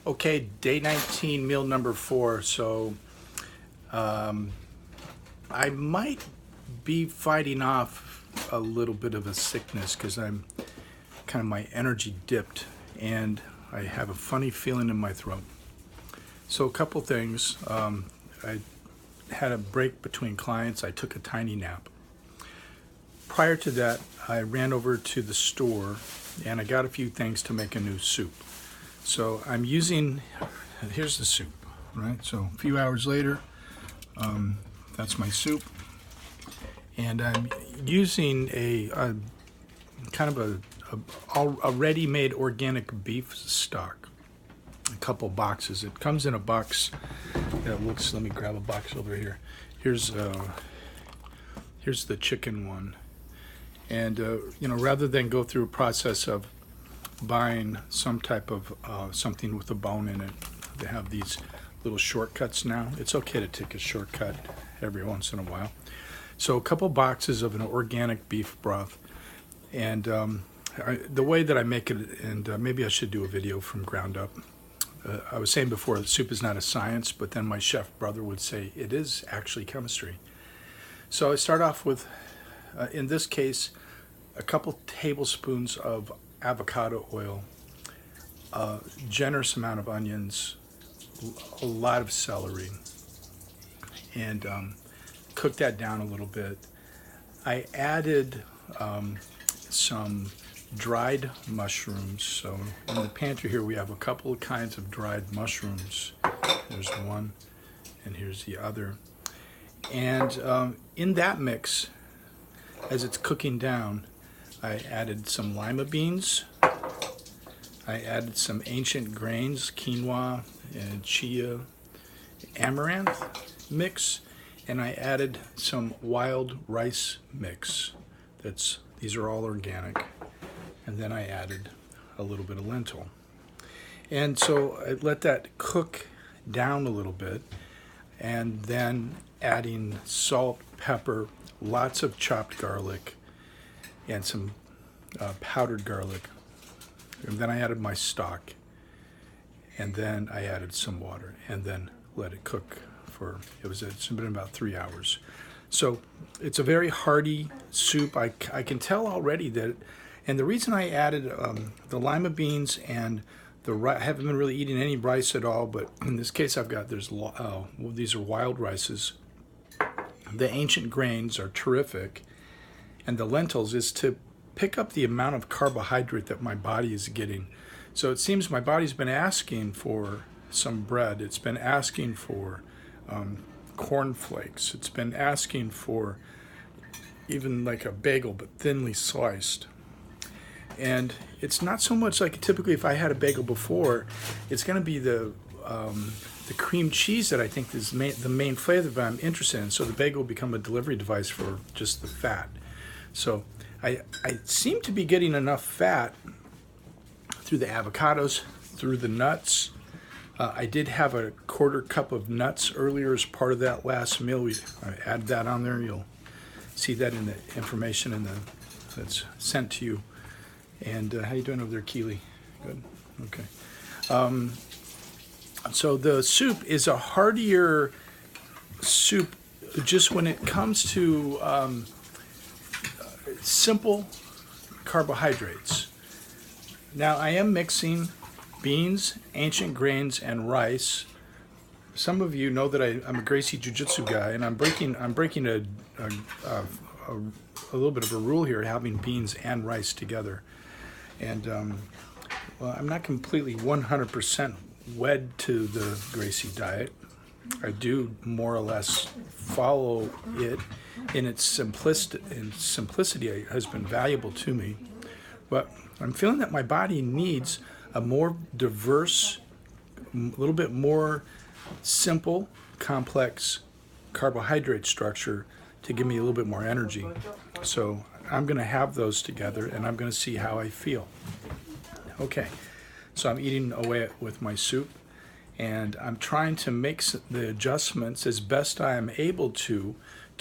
Okay, day 19, meal number 4. So I might be fighting off a little bit of a sickness because I'm kind of my energy dipped and I have a funny feeling in my throat. So a couple things. I had a break between clients. I took a tiny nap. Prior to that, I ran over to the store and I got a few things to make a new soup. So I'm using, here's the soup, right? So a few hours later, that's my soup. And I'm using a kind of a ready-made organic beef stock. A couple boxes. It comes in a box that looks, let me grab a box over here. Here's the chicken one. And, rather than go through a process of buying some type of something with a bone in it, they have these little shortcuts now. It's okay to take a shortcut every once in a while. So a couple boxes of an organic beef broth. And the way that I make it, and maybe I should do a video from ground up. I was saying before that soup is not a science, but then my chef brother would say it is actually chemistry. So I start off with, in this case, a couple tablespoons of avocado oil, a generous amount of onions, a lot of celery, and cook that down a little bit. I added some dried mushrooms. So in the pantry here we have a couple of kinds of dried mushrooms. There's one and here's the other. And in that mix, as it's cooking down, I added some lima beans. I added some ancient grains, quinoa and chia, amaranth mix, and I added some wild rice mix. These are all organic. And then I added a little bit of lentil. And so I let that cook down a little bit, and then adding salt, pepper, lots of chopped garlic, and some powdered garlic. And then I added my stock, and then I added some water, and then let it cook for, it's been about 3 hours. So it's a very hearty soup. I can tell already that, and the reason I added the lima beans and I haven't been really eating any rice at all, but in this case these are wild rices. The ancient grains are terrific, and the lentils is to pick up the amount of carbohydrate that my body is getting. So it seems my body's been asking for some bread. It's been asking for corn flakes. It's been asking for even like a bagel, but thinly sliced. And it's not so much like typically if I had a bagel before, it's going to be the cream cheese that I think is the main flavor that I'm interested in. So the bagel will become a delivery device for just the fat. So I seem to be getting enough fat through the avocados, through the nuts. I did have a 1/4 cup of nuts earlier as part of that last meal. I added that on there. You'll see that in the information that's sent to you. And how you doing over there, Keely? Good. Okay. So the soup is a heartier soup just when it comes to simple carbohydrates. Now I am mixing beans, ancient grains, and rice. Some of you know that I'm a Gracie Jiu-Jitsu guy, and I'm breaking a little bit of a rule here, having beans and rice together. And well, I'm not completely 100% wed to the Gracie diet. I do more or less follow it in its simplicity. It has been valuable to me. But I'm feeling that my body needs a more diverse, a little bit more simple, complex carbohydrate structure to give me a little bit more energy. So I'm going to have those together, and I'm going to see how I feel. Okay, so I'm eating away with my soup, and I'm trying to make the adjustments as best I am able to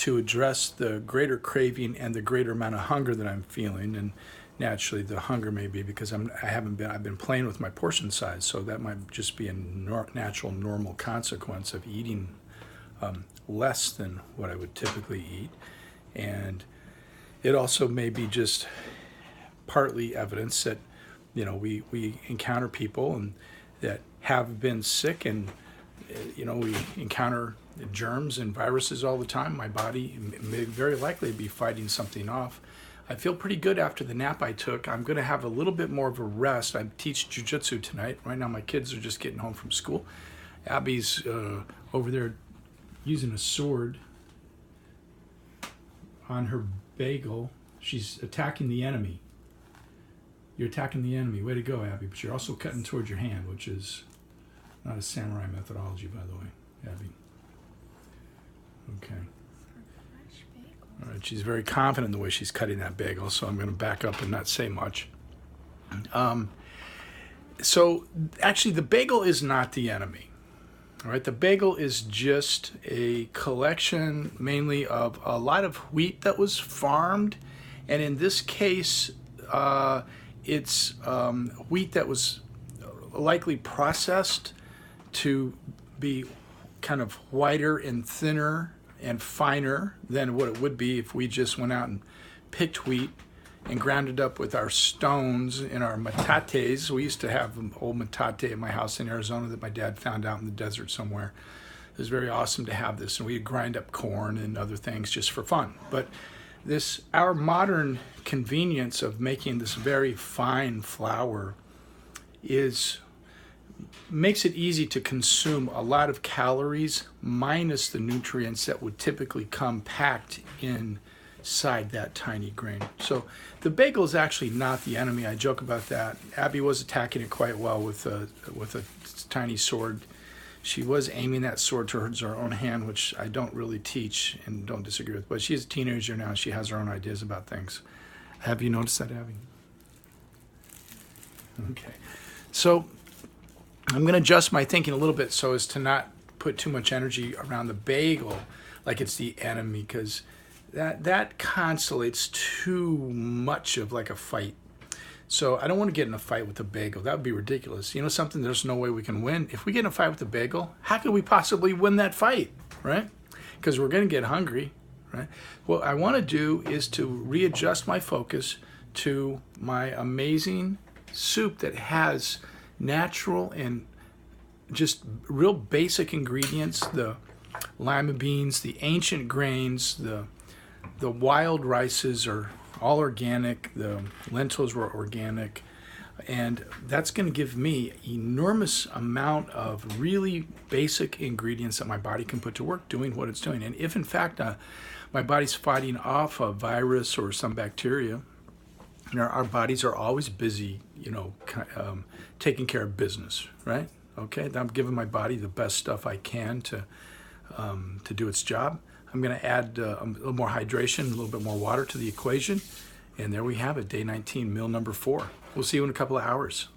address the greater craving and the greater amount of hunger that I'm feeling. And naturally the hunger may be because I've been playing with my portion size, so that might just be a natural normal consequence of eating less than what I would typically eat. And it also may be just partly evidence that we encounter people and that have been sick, and we encounter germs and viruses all the time. My body may very likely be fighting something off. I feel pretty good after the nap I took. I'm going to have a little bit more of a rest. I teach jiu-jitsu tonight. Right now my kids are just getting home from school. Abby's over there using a sword on her bagel. She's attacking the enemy. You're attacking the enemy. Way to go, Abby. But you're also cutting towards your hand, which is not a samurai methodology, by the way, Abby. Okay. All right. She's very confident in the way she's cutting that bagel, so I'm going to back up and not say much. So actually, the bagel is not the enemy. All right. The bagel is just a collection mainly of a lot of wheat that was farmed, and in this case, it's wheat that was likely processed to be kind of whiter and thinner and finer than what it would be if we just went out and picked wheat and ground it up with our stones in our metates. We used to have an old metate at my house in Arizona that my dad found out in the desert somewhere. It was very awesome to have this, and we'd grind up corn and other things just for fun. But our modern convenience of making this very fine flour makes it easy to consume a lot of calories minus the nutrients that would typically come packed inside that tiny grain. So the bagel is actually not the enemy. I joke about that. Abby was attacking it quite well with a tiny sword. She was aiming that sword towards her own hand, which I don't really teach and don't disagree with. But she's a teenager now. She has her own ideas about things. Have you noticed that, Abby? Okay. So I'm going to adjust my thinking a little bit so as to not put too much energy around the bagel like it's the enemy, because that constellates too much of like a fight. So I don't want to get in a fight with a bagel. That would be ridiculous. You know something? There's no way we can win. If we get in a fight with a bagel, how could we possibly win that fight, right? Because we're going to get hungry, right? What I want to do is to readjust my focus to my amazing soup that has natural and just real basic ingredients, the lima beans, the ancient grains, the wild rices are all organic, the lentils were organic, and that's going to give me enormous amount of really basic ingredients that my body can put to work doing what it's doing. And if in fact my body's fighting off a virus or some bacteria, our bodies are always busy, taking care of business, right? Okay, I'm giving my body the best stuff I can to do its job. I'm going to add a little more hydration, a little bit more water to the equation, and there we have it, day 19, meal number 4. We'll see you in a couple of hours.